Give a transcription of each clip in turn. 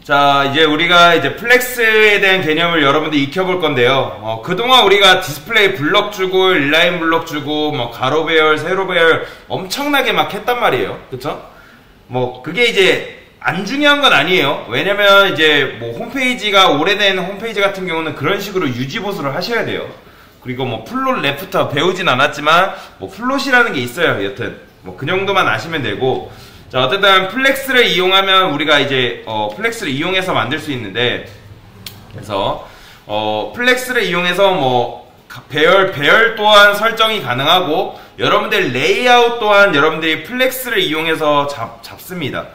자, 이제 우리가 이제 플렉스에 대한 개념을 여러분들 익혀볼 건데요. 그동안 우리가 디스플레이 블럭 주고, 인라인 블럭 주고, 뭐, 가로 배열, 세로 배열 엄청나게 막 했단 말이에요. 그쵸? 뭐, 그게 이제 안 중요한 건 아니에요. 왜냐면 이제 뭐, 홈페이지가, 오래된 홈페이지 같은 경우는 그런 식으로 유지보수를 하셔야 돼요. 그리고 뭐, 플롯 레프터 배우진 않았지만, 뭐, 플롯이라는 게 있어요. 여튼. 뭐, 그 정도만 아시면 되고, 자, 어쨌든 플렉스를 이용하면 우리가 이제 플렉스를 이용해서 만들 수 있는데, 그래서 플렉스를 이용해서 뭐 배열 또한 설정이 가능하고, 여러분들 레이아웃 또한 여러분들이 플렉스를 이용해서 잡습니다.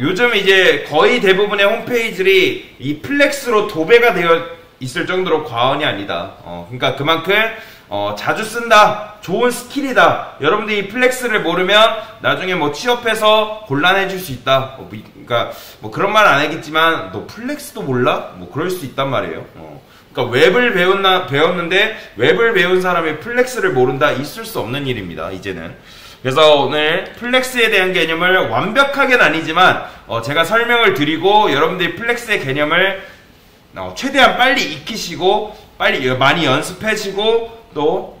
요즘 이제 거의 대부분의 홈페이지들이 이 플렉스로 도배가 되어 있을 정도로 과언이 아니다. 그러니까 그만큼 자주 쓴다, 좋은 스킬이다. 여러분들이 이 플렉스를 모르면 나중에 뭐 취업해서 곤란해질 수 있다. 그러니까 뭐 그런 말 안 하겠지만 너 플렉스도 몰라? 뭐 그럴 수 있단 말이에요. 그러니까 웹을 배웠는데 웹을 배운 사람이 플렉스를 모른다? 있을 수 없는 일입니다, 이제는. 그래서 오늘 플렉스에 대한 개념을 완벽하게는 아니지만 제가 설명을 드리고, 여러분들이 플렉스의 개념을 최대한 빨리 익히시고 빨리 많이 연습하시고 또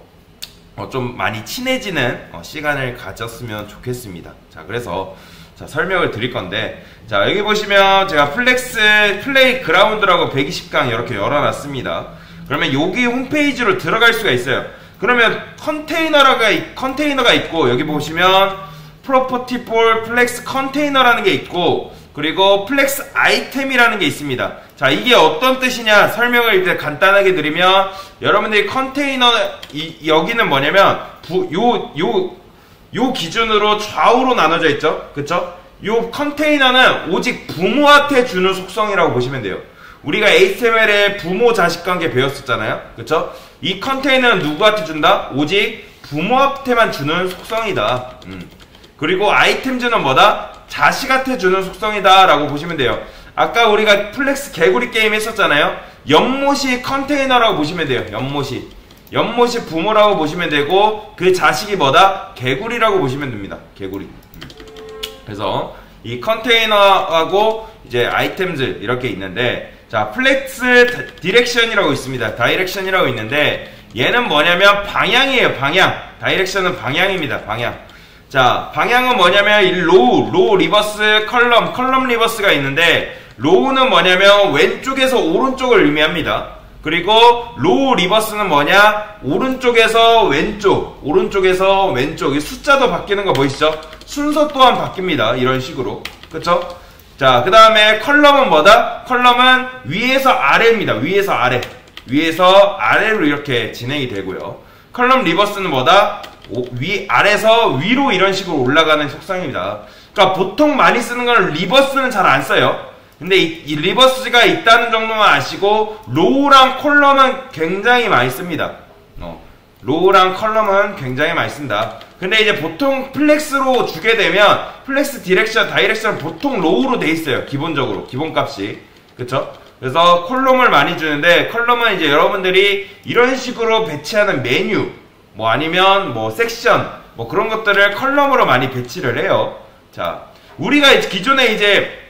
좀 많이 친해지는 시간을 가졌으면 좋겠습니다. 자, 그래서 자, 설명을 드릴 건데, 자, 여기 보시면 제가 플렉스 플레이 그라운드라고 120강 이렇게 열어놨습니다. 그러면 여기 홈페이지로 들어갈 수가 있어요. 그러면 컨테이너가 있고, 여기 보시면 프로퍼티 폴 플렉스 컨테이너라는 게 있고, 그리고 플렉스 아이템이라는 게 있습니다. 자, 이게 어떤 뜻이냐 설명을 이제 간단하게 드리면, 여러분들이 컨테이너 여기는 뭐냐면 요 기준으로 좌우로 나눠져 있죠. 그쵸? 요 컨테이너는 오직 부모한테 주는 속성이라고 보시면 돼요. 우리가 HTML에 부모 자식 관계 배웠었잖아요. 그쵸? 이 컨테이너는 누구한테 준다? 오직 부모한테만 주는 속성이다. 그리고 아이템즈는 뭐다? 자식한테 주는 속성이다 라고 보시면 돼요. 아까 우리가 플렉스 개구리 게임 했었잖아요. 연못이 컨테이너라고 보시면 돼요. 연못이 부모라고 보시면 되고, 그 자식이 뭐다? 개구리라고 보시면 됩니다. 개구리. 그래서 이 컨테이너하고 이제 아이템즈 이렇게 있는데, 자, 플렉스 디렉션이라고 있습니다. 다이렉션이라고 있는데, 얘는 뭐냐면 방향이에요. 방향. 다이렉션은 방향입니다. 방향. 자, 방향은 뭐냐면 이 로우 리버스, 컬럼 리버스가 있는데, 로우는 뭐냐면 왼쪽에서 오른쪽을 의미합니다. 그리고 로우 리버스는 뭐냐? 오른쪽에서 왼쪽, 오른쪽에서 왼쪽. 이 숫자도 바뀌는 거 보이시죠? 순서 또한 바뀝니다. 이런 식으로. 그쵸? 자, 그 다음에 컬럼은 뭐다? 컬럼은 위에서 아래입니다. 위에서 아래. 위에서 아래로 이렇게 진행이 되고요. 컬럼 리버스는 뭐다? 아래서 위로 이런 식으로 올라가는 속성입니다. 그러니까 보통 많이 쓰는 건 리버스는 잘 안 써요. 근데 이 리버스가 있다는 정도만 아시고, 로우랑 컬럼은 굉장히 많이 씁니다. 로우랑 컬럼은 굉장히 많이 쓴다. 근데 이제 보통 플렉스로 주게 되면 플렉스 다이렉션 보통 로우로 돼 있어요. 기본적으로 기본값이. 그쵸? 그래서 컬럼을 많이 주는데, 컬럼은 이제 여러분들이 이런 식으로 배치하는 메뉴, 뭐 아니면 뭐 섹션, 뭐 그런 것들을 컬럼으로 많이 배치를 해요. 자, 우리가 기존에 이제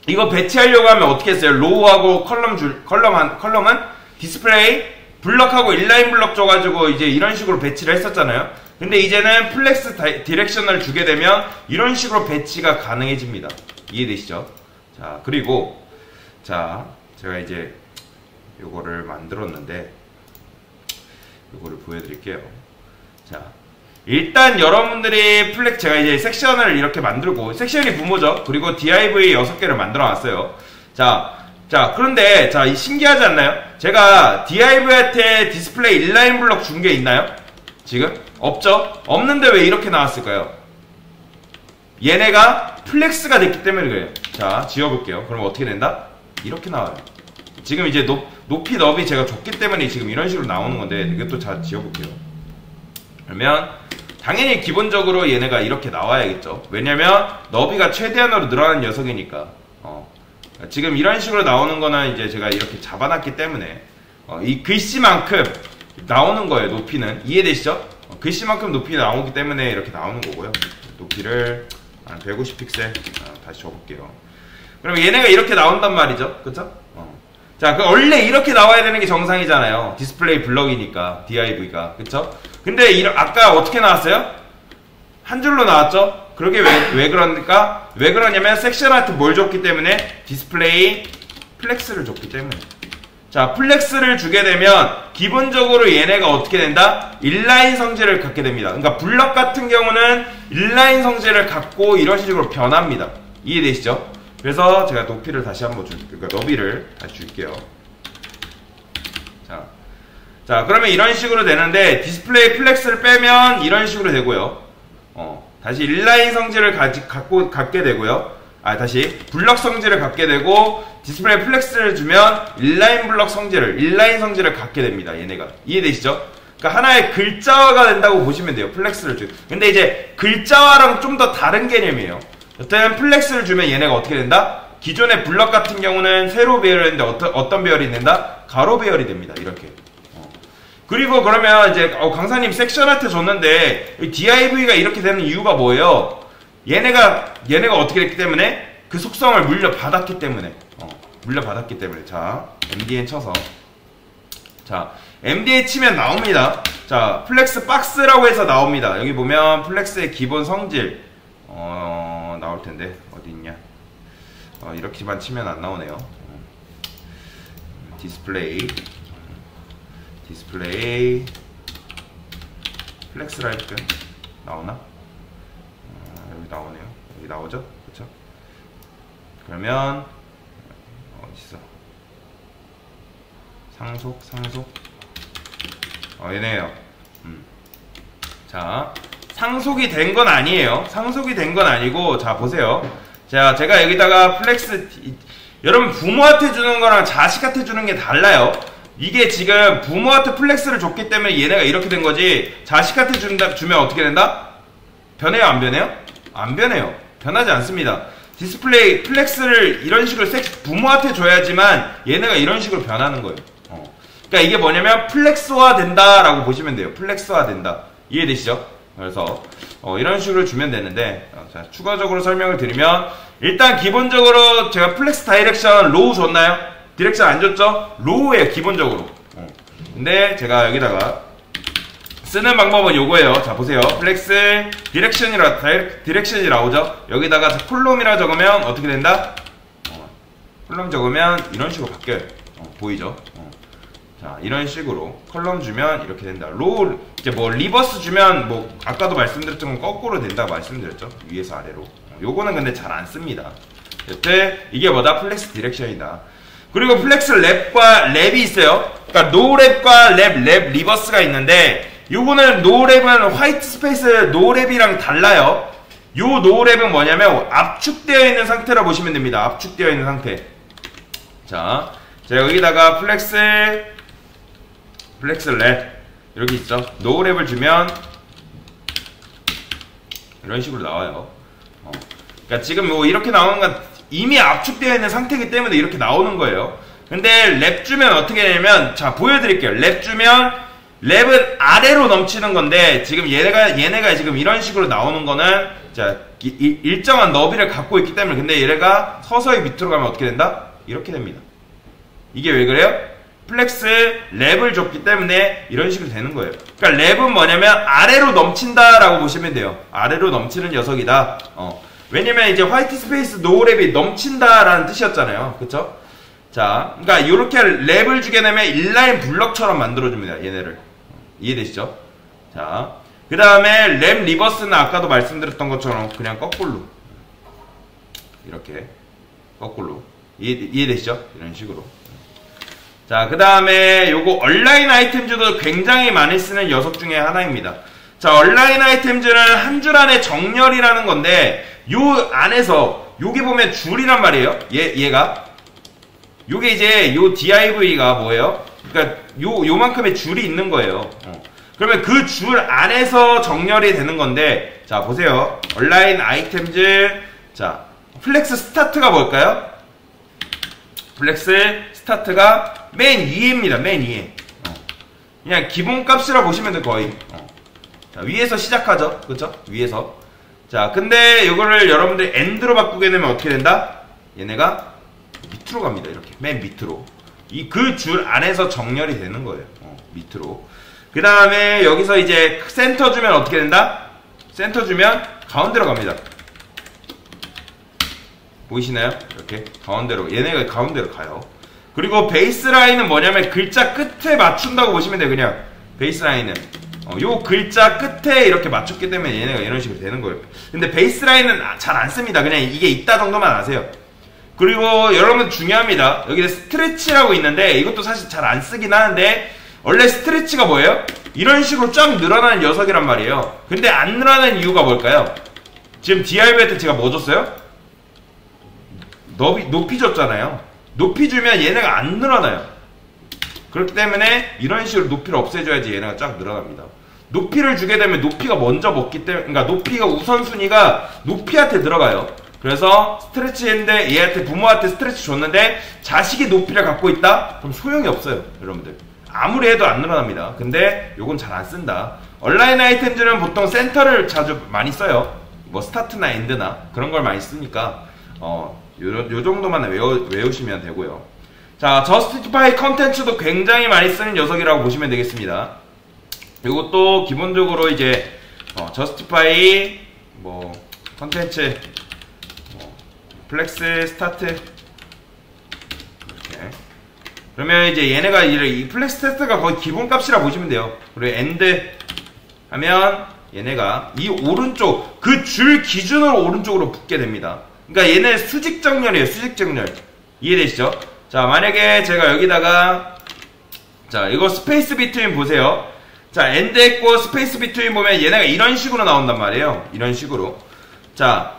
이거 배치하려고 하면 어떻게 했어요? 로우하고 컬럼은 디스플레이 블럭하고 인라인 블럭 줘가지고 이제 이런 식으로 배치를 했었잖아요. 근데 이제는 플렉스 디렉션을 주게 되면 이런 식으로 배치가 가능해집니다. 이해되시죠? 자, 그리고 자, 제가 이제 요거를 만들었는데 요거를 보여드릴게요. 자, 일단 여러분들이 제가 이제 섹션을 이렇게 만들고, 섹션이 부모죠. 그리고 div 6개를 만들어 놨어요. 자, 그런데, 자, 신기하지 않나요? 제가 div한테 디스플레이 인라인 블럭 준 게 있나요? 지금? 없죠? 없는데 왜 이렇게 나왔을까요? 얘네가 플렉스가 됐기 때문에 그래요. 자, 지워볼게요. 그럼 어떻게 된다? 이렇게 나와요. 지금 이제 높이 너비 제가 줬기 때문에 지금 이런 식으로 나오는 건데, 이것도 잘 지워볼게요. 그러면 당연히 기본적으로 얘네가 이렇게 나와야겠죠. 왜냐면 너비가 최대한으로 늘어나는 녀석이니까. 지금 이런 식으로 나오는 거는 이제 제가 이렇게 잡아놨기 때문에 이 글씨만큼 나오는 거예요. 높이는. 이해되시죠? 글씨만큼 높이 나오기 때문에 이렇게 나오는 거고요. 높이를 한 150픽셀 다시 줘볼게요. 그럼 얘네가 이렇게 나온단 말이죠. 그쵸? 자, 원래 이렇게 나와야 되는 게 정상이잖아요. 디스플레이 블럭이니까, DIV가. 그쵸? 근데 아까 어떻게 나왔어요? 한 줄로 나왔죠? 그러게 왜 그러니까? 왜 그러냐면 섹션 아트 뭘 줬기 때문에? 디스플레이 플렉스를 줬기 때문에. 자, 플렉스를 주게 되면 기본적으로 얘네가 어떻게 된다? 인라인 성질을 갖게 됩니다. 그러니까 블럭 같은 경우는 인라인 성질을 갖고 이런 식으로 변합니다. 이해되시죠? 그래서 제가 높이를 다시 한번 그러니까 너비를 다시 줄게요. 자, 그러면 이런 식으로 되는데 디스플레이 플렉스를 빼면 이런 식으로 되고요. 다시 인라인 성질을 갖게 되고요. 다시 블럭 성질을 갖게 되고 디스플레이 플렉스를 주면 인라인 성질을 갖게 됩니다. 얘네가. 이해되시죠? 그러니까 하나의 글자화가 된다고 보시면 돼요. 플렉스를 주면. 근데 이제 글자화랑 좀 더 다른 개념이에요. 여튼 플렉스를 주면 얘네가 어떻게 된다? 기존의 블럭 같은 경우는 세로 배열인데 어떤 배열이 된다? 가로 배열이 됩니다. 이렇게. 그리고 그러면 이제 강사님 섹션 아트 줬는데 DIV가 이렇게 되는 이유가 뭐예요? 얘네가 어떻게 됐기 때문에? 그 속성을 물려받았기 때문에. 자, MDN 쳐서. 자, MDN 치면 나옵니다. 자, 플렉스 박스라고 해서 나옵니다. 여기 보면 플렉스의 기본 성질 나올 텐데 어디 있냐? 이렇게만 치면 안 나오네요. 디스플레이 플렉스 라이트 나오나? 여기 나오네요. 여기 나오죠? 그쵸? 그러면 어딨어? 상속 얘네요. 자, 상속이 된 건 아니에요. 상속이 된 건 아니고, 자 보세요. 자, 제가 여기다가 플렉스 여러분 부모한테 주는 거랑 자식한테 주는 게 달라요. 이게 지금 부모한테 플렉스를 줬기 때문에 얘네가 이렇게 된 거지, 자식한테 주면 어떻게 된다? 변해요? 안 변해요? 안 변해요. 변하지 않습니다. 디스플레이 플렉스를 이런 식으로 부모한테 줘야지만 얘네가 이런 식으로 변하는 거예요. 그러니까 이게 뭐냐면 플렉스화 된다라고 보시면 돼요. 플렉스화 된다. 이해되시죠? 그래서 이런 식으로 주면 되는데, 자, 추가적으로 설명을 드리면 일단 기본적으로 제가 플렉스 다이렉션 로우 줬나요? 디렉션 안 줬죠? 로우예요, 기본적으로. 근데 제가 여기다가 쓰는 방법은 요거예요. 자, 보세요. 플렉스 디렉션이 나오죠? 여기다가 콜롬이라 적으면 어떻게 된다? 콜롬 적으면 이런 식으로 바뀌어요. 보이죠? 자, 이런 식으로 컬럼 주면 이렇게 된다. 로우, 이제 뭐 리버스 주면 뭐 아까도 말씀드렸지만 거꾸로 된다고 말씀드렸죠? 위에서 아래로. 요거는 근데 잘 안 씁니다. 여튼 이게 뭐다? 플렉스 디렉션이다. 그리고 플렉스 랩이 있어요. 그러니까 노랩과 랩 리버스가 있는데, 요거는 노랩은 화이트 스페이스 노랩이랑 달라요. 요 노랩은 뭐냐면 압축되어 있는 상태라 보시면 됩니다. 압축되어 있는 상태. 자, 여기다가 플렉스 랩 이렇게 있죠. 노랩을 주면 이런 식으로 나와요. 그러니까 지금 뭐 이렇게 나오는 건 이미 압축되어 있는 상태이기 때문에 이렇게 나오는 거예요. 근데 랩 주면 어떻게 되냐면, 자, 보여드릴게요. 랩 주면 랩은 아래로 넘치는 건데, 지금 얘네가 지금 이런 식으로 나오는 거는, 자, 일정한 너비를 갖고 있기 때문에, 근데 얘네가 서서히 밑으로 가면 어떻게 된다? 이렇게 됩니다. 이게 왜 그래요? 플렉스 랩을 줬기 때문에 이런 식으로 되는 거예요. 그러니까 랩은 뭐냐면 아래로 넘친다라고 보시면 돼요. 아래로 넘치는 녀석이다. 왜냐면 이제 화이트 스페이스 노랩이 넘친다라는 뜻이었잖아요. 그쵸? 자, 그러니까 이렇게 랩을 주게 되면 인라인 블럭처럼 만들어줍니다. 얘네를. 이해되시죠? 자, 그 다음에 랩 리버스는 아까도 말씀드렸던 것처럼 그냥 거꾸로. 이렇게. 거꾸로. 이해되시죠? 이런 식으로. 자, 그 다음에 요거 얼라인 아이템즈도 굉장히 많이 쓰는 녀석 중에 하나입니다. 자, 얼라인 아이템즈는 한 줄 안에 정렬이라는 건데, 요 안에서 여기 보면 줄이란 말이에요. 얘가 요게 이제 요 DIV가 뭐예요? 그러니까 요만큼의 줄이 있는 거예요. 그러면 그 줄 안에서 정렬이 되는 건데, 자, 보세요. 얼라인 아이템즈. 자, 플렉스 스타트가 뭘까요? 플렉스 스타트가 맨 위에입니다. 맨 위에. 그냥 기본값이라 보시면 돼, 거의. 자, 위에서 시작하죠. 그쵸? 위에서. 자, 근데 이거를 여러분들이 엔드로 바꾸게 되면 어떻게 된다? 얘네가 밑으로 갑니다. 이렇게 맨 밑으로. 그 줄 안에서 정렬이 되는 거예요. 밑으로. 그 다음에 여기서 이제 센터 주면 어떻게 된다? 센터 주면 가운데로 갑니다. 보이시나요? 이렇게 가운데로. 얘네가 가운데로 가요. 그리고 베이스라인은 뭐냐면 글자 끝에 맞춘다고 보시면 돼요. 그냥 베이스라인은 요 글자 끝에 이렇게 맞췄기 때문에 얘네가 이런 식으로 되는 거예요. 근데 베이스라인은 잘 안 씁니다. 그냥 이게 있다 정도만 아세요. 그리고 여러분 중요합니다. 여기 스트레치라고 있는데 이것도 사실 잘 안 쓰긴 하는데 원래 스트레치가 뭐예요? 이런 식으로 쫙 늘어나는 녀석이란 말이에요. 근데 안 늘어나는 이유가 뭘까요? 지금 DRB한테 제가 뭐 줬어요? 높이 줬잖아요. 높이 주면 얘네가 안 늘어나요. 그렇기 때문에 이런 식으로 높이를 없애줘야지 얘네가 쫙 늘어납니다. 높이를 주게 되면 높이가 먼저 먹기 때문에, 그러니까 높이가 우선순위가 높이한테 들어가요. 그래서 스트레치 했는데 얘한테 부모한테 스트레치 줬는데 자식이 높이를 갖고 있다? 그럼 소용이 없어요. 여러분들 아무리 해도 안 늘어납니다. 근데 요건 잘 안 쓴다. 온라인 아이템들은 보통 센터를 자주 많이 써요. 뭐 스타트나 엔드나 그런 걸 많이 쓰니까 요 정도만 외우시면 되고요. 자, 저스티파이 컨텐츠도 굉장히 많이 쓰는 녀석이라고 보시면 되겠습니다. 이것도 기본적으로 이제 저스티파이 뭐 컨텐츠 플렉스 스타트 이렇게. 그러면 이제 얘네가 이 플렉스 스타트가 거의 기본값이라 보시면 돼요. 그리고 엔드 하면 얘네가 이 오른쪽 그 줄 기준으로 오른쪽으로 붙게 됩니다. 그러니까 얘네 수직 정렬이에요. 수직 정렬. 이해되시죠? 자, 만약에 제가 여기다가 자, 이거 스페이스 비트윈 보세요. 자, 엔드 했고 스페이스 비트윈 보면 얘네가 이런 식으로 나온단 말이에요. 이런 식으로. 자,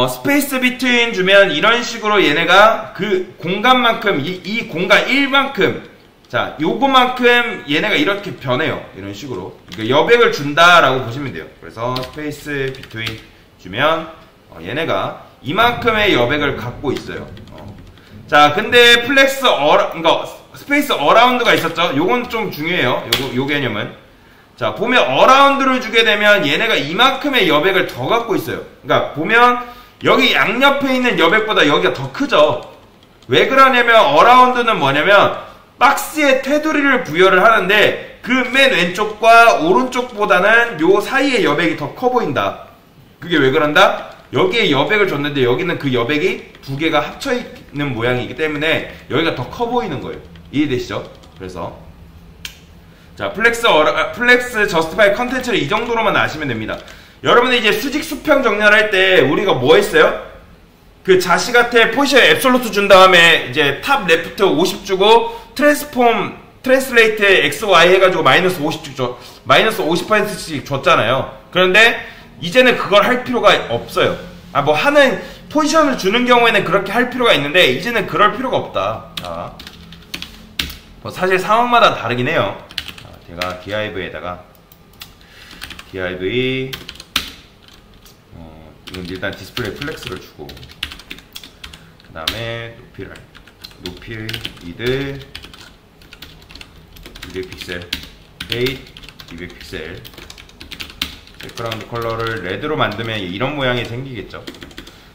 스페이스 비트윈 주면 이런 식으로 얘네가 그 공간만큼 이 공간 1만큼 자, 요거만큼 얘네가 이렇게 변해요. 이런 식으로. 그러니까 여백을 준다라고 보시면 돼요. 그래서 스페이스 비트윈 주면 얘네가 이만큼의 여백을 갖고 있어요. 자, 근데 플렉스 그러니까 스페이스 어라운드가 있었죠. 요건 좀 중요해요. 요 개념은. 자, 보면 어라운드를 주게 되면 얘네가 이만큼의 여백을 더 갖고 있어요. 그러니까 보면 여기 양옆에 있는 여백보다 여기가 더 크죠. 왜 그러냐면 어라운드는 뭐냐면 박스에 테두리를 부여를 하는데 그 맨 왼쪽과 오른쪽보다는 요 사이의 여백이 더 커 보인다. 그게 왜 그런다? 여기에 여백을 줬는데 여기는 그 여백이 두 개가 합쳐 있는 모양이기 때문에 여기가 더 커 보이는 거예요. 이해되시죠? 그래서 자, 플렉스 저스티파이 컨텐츠를 이 정도로만 아시면 됩니다. 여러분이 이제 수직 수평 정렬할 때 우리가 뭐 했어요? 그 자식한테 포지션 앱솔루트 준 다음에 이제 탑 레프트 50 주고 트랜스레이트 XY 해가지고 마이너스 50 마이너스 50%씩 줬잖아요. 그런데 이제는 그걸 할 필요가 없어요. 뭐 하는 포지션을 주는 경우에는 그렇게 할 필요가 있는데 이제는 그럴 필요가 없다. 자, 뭐 사실 상황마다 다르긴 해요. 자, 제가 DIV에다가 DIV 이건 일단 디스플레이 플렉스를 주고 그 다음에 높이 이드 200픽셀 헤이트 200픽셀 백그라운드 컬러를 레드로 만들면 이런 모양이 생기겠죠.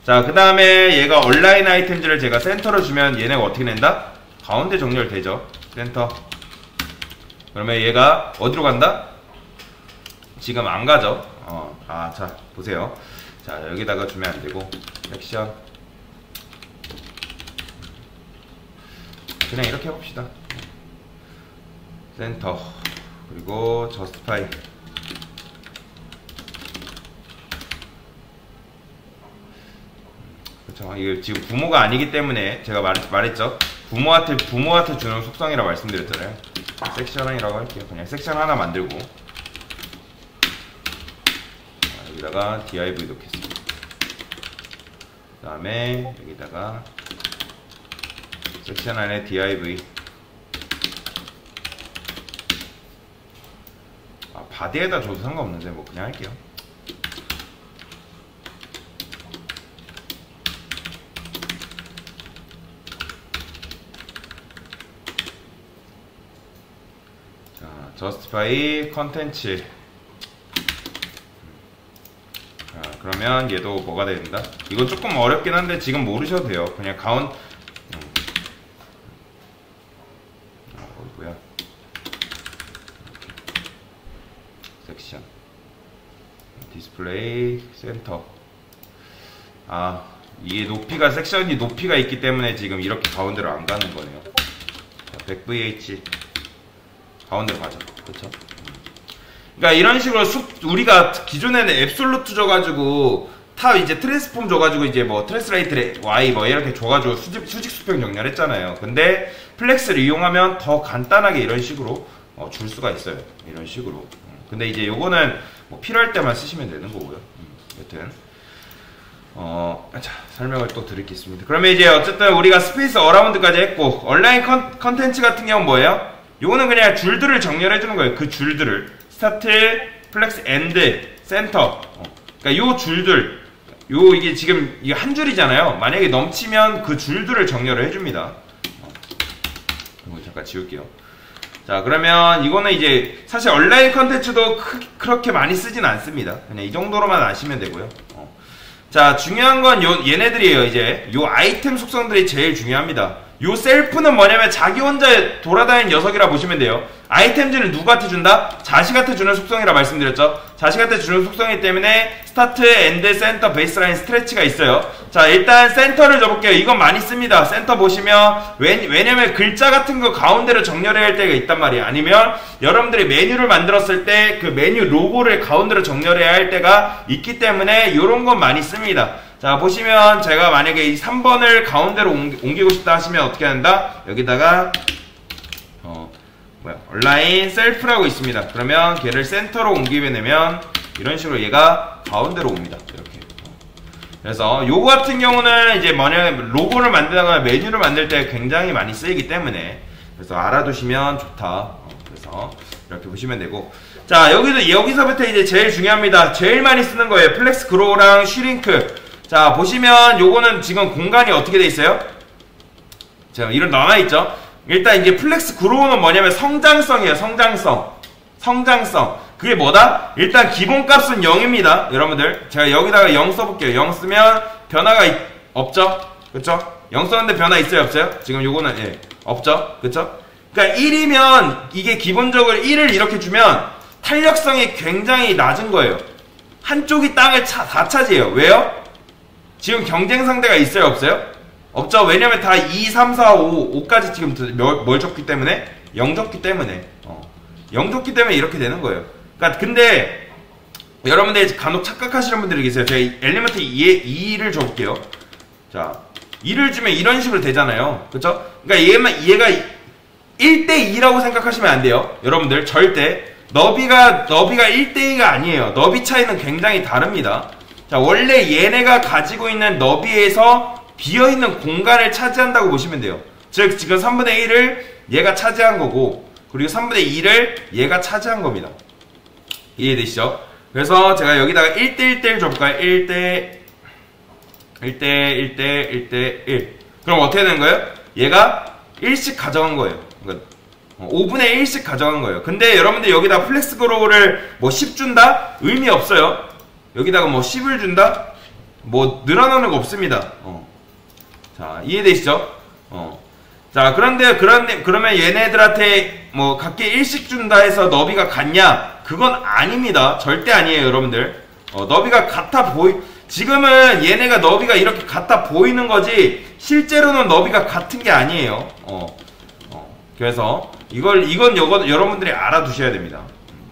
자, 그 다음에 얘가 온라인 아이템즈를 제가 센터로 주면 얘네가 어떻게 된다? 가운데 정렬되죠. 센터. 그러면 얘가 어디로 간다? 지금 안 가죠. 자, 보세요. 자, 여기다가 주면 안 되고 액션 그냥 이렇게 해봅시다. 센터 그리고 저스티파이 그렇죠. 이게 지금 부모가 아니기 때문에 제가 말했죠. 부모한테 주는 속성이라고 말씀드렸잖아요. 섹션이라고 할게요. 그냥 섹션 하나 만들고 여기다가 div 넣겠습니다. 그 다음에 여기다가 섹션 안에 div 바디에다 줘도 상관없는데 뭐 그냥 할게요. 자, justify 컨텐츠 그러면 얘도 뭐가 됩니다. 이건 조금 어렵긴 한데 지금 모르셔도 돼요. 그냥 어이구야. 섹션 디스플레이 센터. 이게 높이가 섹션이 높이가 있기 때문에 지금 이렇게 가운데로 안 가는 거네요. 100VH 가운데로 가죠. 그쵸? 그러니까 이런 식으로 우리가 기존에는 앱솔루트 줘가지고 탑 이제 트랜스폼 줘가지고 이제 뭐 트랜스레이트 Y 뭐 이렇게 줘가지고 수직 수평 정렬했잖아요. 근데 플렉스를 이용하면 더 간단하게 이런 식으로 줄 수가 있어요. 이런 식으로. 근데 이제 요거는 뭐 필요할 때만 쓰시면 되는 거고요. 여튼 자, 설명을 또 드리겠습니다. 그러면 이제 어쨌든 우리가 스페이스 어라운드까지 했고, 온라인 컨텐츠 같은 경우는 뭐예요? 요거는 그냥 줄들을 정렬해 주는 거예요. 그 줄들을 스타트, 플렉스, 엔드, 센터. 그러니까 요 줄들, 이게 지금 이게 한 줄이잖아요. 만약에 넘치면 그 줄들을 정렬을 해줍니다. 이거 잠깐 지울게요. 자, 그러면 이거는 이제 사실 온라인 컨텐츠도 그렇게 많이 쓰진 않습니다. 그냥 이 정도로만 아시면 되고요. 자, 중요한 건 얘네들이에요. 이제 요 아이템 속성들이 제일 중요합니다. 요 셀프는 뭐냐면 자기 혼자 돌아다니는 녀석이라 보시면 돼요. 아이템들은 누구한테 준다? 자식한테 주는 속성이라 말씀드렸죠. 자식한테 주는 속성이기 때문에 스타트, 엔드, 센터, 베이스라인, 스트레치가 있어요. 자, 일단 센터를 줘볼게요. 이건 많이 씁니다. 센터 보시면 왜냐면 글자 같은 거 가운데로 정렬해야 할 때가 있단 말이에요. 아니면 여러분들이 메뉴를 만들었을 때 그 메뉴 로고를 가운데로 정렬해야 할 때가 있기 때문에 이런 건 많이 씁니다. 자, 보시면 제가 만약에 이 3번을 가운데로 옮기고 싶다 하시면 어떻게 한다? 여기다가 온라인 셀프라고 있습니다. 그러면 걔를 센터로 옮기게 되면 이런 식으로 얘가 가운데로 옵니다. 이렇게. 그래서 요거 같은 경우는 이제 뭐냐면 로고를 만들다가 메뉴를 만들 때 굉장히 많이 쓰이기 때문에 그래서 알아두시면 좋다. 그래서 이렇게 보시면 되고, 자, 여기서부터 이제 제일 중요합니다. 제일 많이 쓰는 거예요. 플렉스 그로우랑 슈링크. 자, 보시면 요거는 지금 공간이 어떻게 돼 있어요? 자, 이런 나와있죠? 일단 이제 플렉스 그로우는 뭐냐면 성장성이에요. 성장성. 그게 뭐다? 일단 기본값은 0입니다. 여러분들, 제가 여기다가 0 써볼게요. 0 쓰면 변화가 없죠? 그쵸? 0 썼는데 변화 있어요? 없어요? 지금 요거는 예, 없죠? 그쵸? 그러니까 1이면 이게 기본적으로 1을 이렇게 주면 탄력성이 굉장히 낮은 거예요. 한쪽이 땅을 다 차지해요. 왜요? 지금 경쟁 상대가 있어요? 없어요? 없죠? 왜냐면 다 2, 3, 4, 5, 5까지 지금 뭘 줬기 때문에? 0 줬기 때문에. 0 줬기 때문에 이렇게 되는 거예요. 그러니까 근데 여러분들 간혹 착각하시는 분들이 계세요. 제가 엘리먼트 2를 줘볼게요. 자, 2를 주면 이런 식으로 되잖아요. 그쵸? 그러니까 얘가 1대2라고 생각하시면 안 돼요. 여러분들 절대 너비가 1대2가 아니에요. 너비 차이는 굉장히 다릅니다. 자, 원래 얘네가 가지고 있는 너비에서 비어있는 공간을 차지한다고 보시면 돼요. 즉 지금 3분의 1을 얘가 차지한 거고, 그리고 3분의 2를 얘가 차지한 겁니다. 이해되시죠? 그래서 제가 여기다가 1대1대1 줘볼까요? 1대1. 그럼 어떻게 되는 거예요? 얘가 1씩 가져간 거예요. 그러니까 5분의 1씩 가져간 거예요. 근데 여러분들 여기다 플렉스 그로우를 뭐 10 준다? 의미 없어요. 여기다가 뭐 10을 준다? 뭐 늘어나는 거 없습니다. 자, 이해되시죠? 자, 그러면 얘네들한테 뭐 각기 1씩 준다 해서 너비가 같냐? 그건 아닙니다. 절대 아니에요, 여러분들. 너비가 지금은 얘네가 너비가 이렇게 같아 보이는 거지, 실제로는 너비가 같은 게 아니에요. 그래서 이건 여러분들이 알아두셔야 됩니다.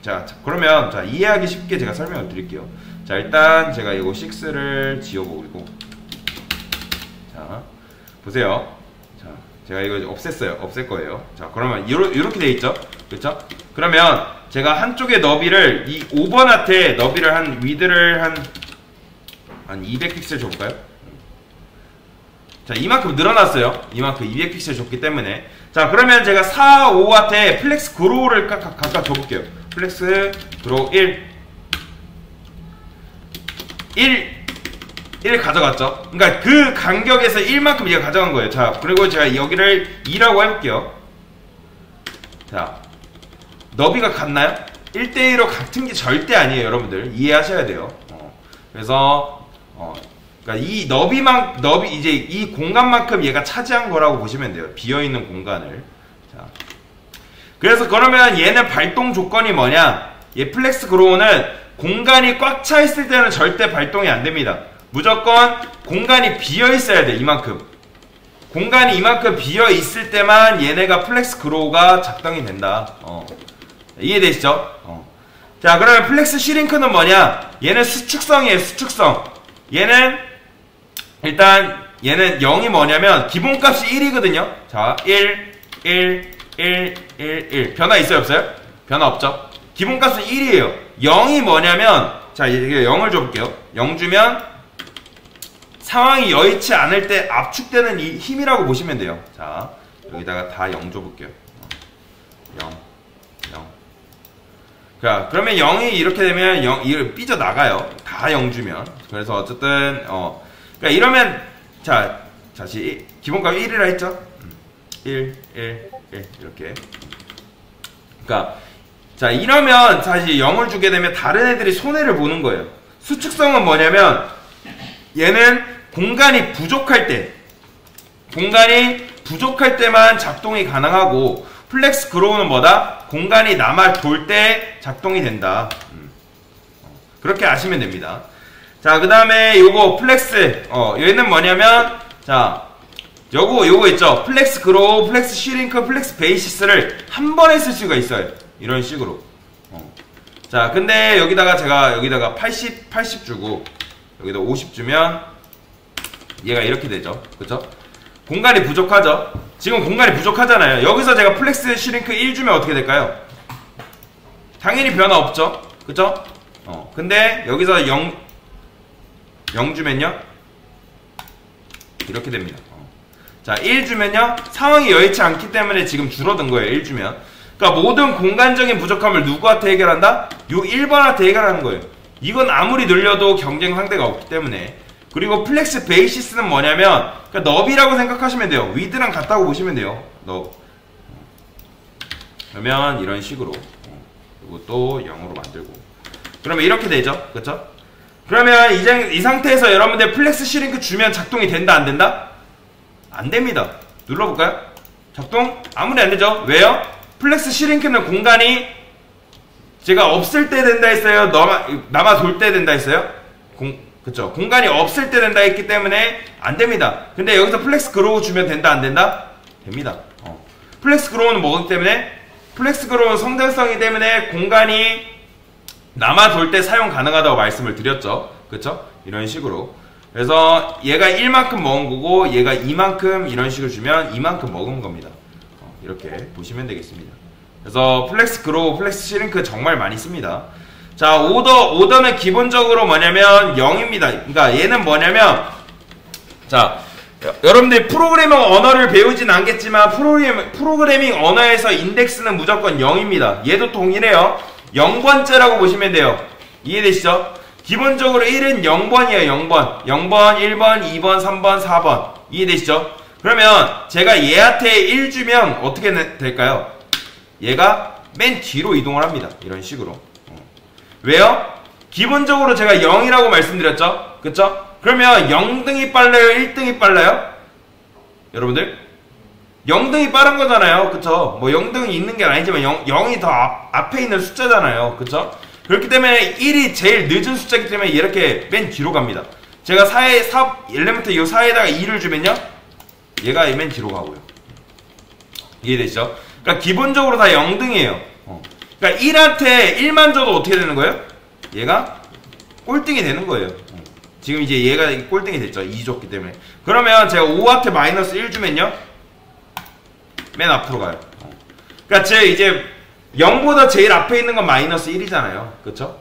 자, 그러면 이해하기 쉽게 제가 설명을 드릴게요. 자, 일단 제가 이거 6를 지워버리고, 자, 보세요. 자, 제가 이거 없앴어요. 없앨 거예요. 자, 그러면 이렇게 돼 있죠? 그렇죠? 그러면 제가 한쪽의 너비를 이 5번한테 너비를 위드를 한 200픽셀 줘볼까요? 자, 이만큼 늘어났어요. 이만큼 200픽셀 줬기 때문에. 자, 그러면 제가 4, 5한테 플렉스 그로우를 각각 줘볼게요. 플렉스 그로우 1 가져갔죠? 그러니까 그 간격에서 1만큼 얘가 가져간 거예요. 자, 그리고 제가 여기를 2라고 해볼게요. 자, 너비가 같나요? 1대1로 같은 게 절대 아니에요, 여러분들. 이해하셔야 돼요. 그래서 그러니까 이 너비 이제 이 공간만큼 얘가 차지한 거라고 보시면 돼요. 비어있는 공간을. 자, 그래서 그러면 얘는 발동 조건이 뭐냐? 얘 플렉스 그로우는 공간이 꽉 차 있을 때는 절대 발동이 안 됩니다. 무조건 공간이 비어 있어야 돼. 이만큼. 공간이 이만큼 비어 있을 때만 얘네가 플렉스 그로우가 작동이 된다. 이해되시죠? 자, 그러면 플렉스 슈링크는 뭐냐? 얘는 수축성이에요. 수축성. 얘는 일단 얘는 0이 뭐냐면 기본값이 1이거든요. 자, 1, 1, 1, 1, 1. 변화 있어요, 없어요? 변화 없죠? 기본값은 1이에요. 0이 뭐냐면, 자, 이게 0을 줘볼게요. 0 주면 상황이 여의치 않을 때 압축되는 이 힘이라고 보시면 돼요. 자, 여기다가 다 0 줘볼게요. 0, 0. 자, 그러면 0이 이렇게 되면 0, 삐져나가요. 다 0 주면. 그래서 어쨌든, 그러니까 이러면, 자, 다시, 기본값 1이라 했죠? 1, 1, 1, 이렇게. 그러니까, 자, 이러면 사실 0을 주게 되면 다른 애들이 손해를 보는 거예요. 수축성은 뭐냐면, 얘는 공간이 부족할 때만 작동이 가능하고, 플렉스 그로우는 뭐다? 공간이 남아 돌 때 작동이 된다. 그렇게 아시면 됩니다. 자, 그 다음에 요거 플렉스, 얘는 뭐냐면, 자, 요거 있죠? 플렉스 그로우, 플렉스 슈링크, 플렉스 베이시스를 한 번에 쓸 수가 있어요. 이런 식으로. 자, 근데 제가 여기다가 80 주고, 여기다 50 주면, 얘가 이렇게 되죠. 그쵸? 공간이 부족하죠? 지금 공간이 부족하잖아요. 여기서 제가 플렉스 슈링크 1 주면 어떻게 될까요? 당연히 변화 없죠? 그쵸? 근데 여기서 0 주면요? 이렇게 됩니다. 자, 1 주면요? 상황이 여의치 않기 때문에 지금 줄어든 거예요. 1 주면. 그러니까 모든 공간적인 부족함을 누구한테 해결한다? 요 1번한테 해결하는 거예요. 이건 아무리 늘려도 경쟁 상대가 없기 때문에. 그리고 플렉스 베이시스는 뭐냐면, 그러니까 너비라고 생각하시면 돼요. 위드랑 같다고 보시면 돼요. 그러면 이런 식으로. 이것도 0으로 만들고. 그러면 이렇게 되죠. 그쵸? 그러면 이 상태에서 여러분들 플렉스 슈링크 주면 작동이 된다, 안 된다? 안 됩니다. 눌러볼까요? 작동? 아무리 안 되죠? 왜요? 플렉스 슈링크는 공간이 제가 없을 때 된다 했어요? 남아 돌 때 된다 했어요? 그쵸? 공간이 없을 때 된다 했기 때문에 안 됩니다. 근데 여기서 플렉스 그로우 주면 된다, 안 된다? 됩니다. 플렉스 그로우는 뭐기 때문에? 플렉스 그로우는 성장성이기 때문에 공간이 남아 돌 때 사용 가능하다고 말씀을 드렸죠. 그쵸? 이런 식으로. 그래서 얘가 1만큼 먹은 거고 얘가 2만큼 이런 식으로 주면 2만큼 먹은 겁니다. 이렇게 보시면 되겠습니다. 그래서 플렉스 그로우, 플렉스 슈링크 정말 많이 씁니다. 자, 오더는 기본적으로 뭐냐면 0입니다. 그러니까 얘는 뭐냐면, 자, 여러분들 프로그래밍 언어를 배우진 않겠지만 프로그래밍 언어에서 인덱스는 무조건 0입니다. 얘도 동일해요. 0번째라고 보시면 돼요. 이해되시죠? 기본적으로 1은 0번이에요. 0번. 0번, 1번, 2번, 3번, 4번. 이해되시죠? 그러면 제가 얘한테 1 주면 어떻게 될까요? 얘가 맨 뒤로 이동을 합니다. 이런 식으로. 왜요? 기본적으로 제가 0이라고 말씀드렸죠? 그쵸? 그러면 0등이 빨라요? 1등이 빨라요? 여러분들? 0등이 빠른 거잖아요. 그쵸? 뭐 0등이 있는 게 아니지만 0이 더 앞에 있는 숫자잖아요. 그쵸? 그렇기 때문에 1이 제일 늦은 숫자이기 때문에 이렇게 맨 뒤로 갑니다. 제가 엘리먼트 이 4에다가 2를 주면요? 얘가 맨 뒤로 가고요. 이해되시죠? 그러니까 기본적으로 다 0등이에요. 그러니까 1한테 1만 줘도 어떻게 되는 거예요? 얘가 꼴등이 되는 거예요. 지금 이제 얘가 꼴등이 됐죠. 2 줬기 때문에. 그러면 제가 5한테 마이너스 1 주면요? 맨 앞으로 가요. 그러니까 제 이제 0보다 제일 앞에 있는 건 마이너스 1이잖아요. 그쵸?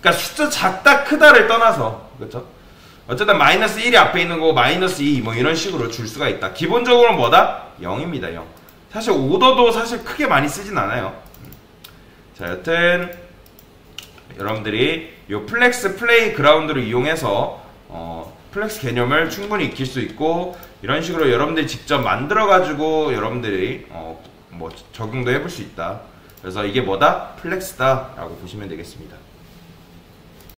그러니까 숫자 작다 크다를 떠나서. 그쵸? 어쨌든 마이너스 1이 앞에 있는 거고 마이너스 2 뭐 이런 식으로 줄 수가 있다. 기본적으로 뭐다? 0입니다. 0. 사실 오더도 사실 크게 많이 쓰진 않아요. 자, 여튼 여러분들이 이 플렉스 플레이 그라운드를 이용해서 플렉스 개념을 충분히 익힐 수 있고 이런 식으로 여러분들이 직접 만들어 가지고 여러분들이 뭐 적용도 해볼 수 있다. 그래서 이게 뭐다? 플렉스다 라고 보시면 되겠습니다.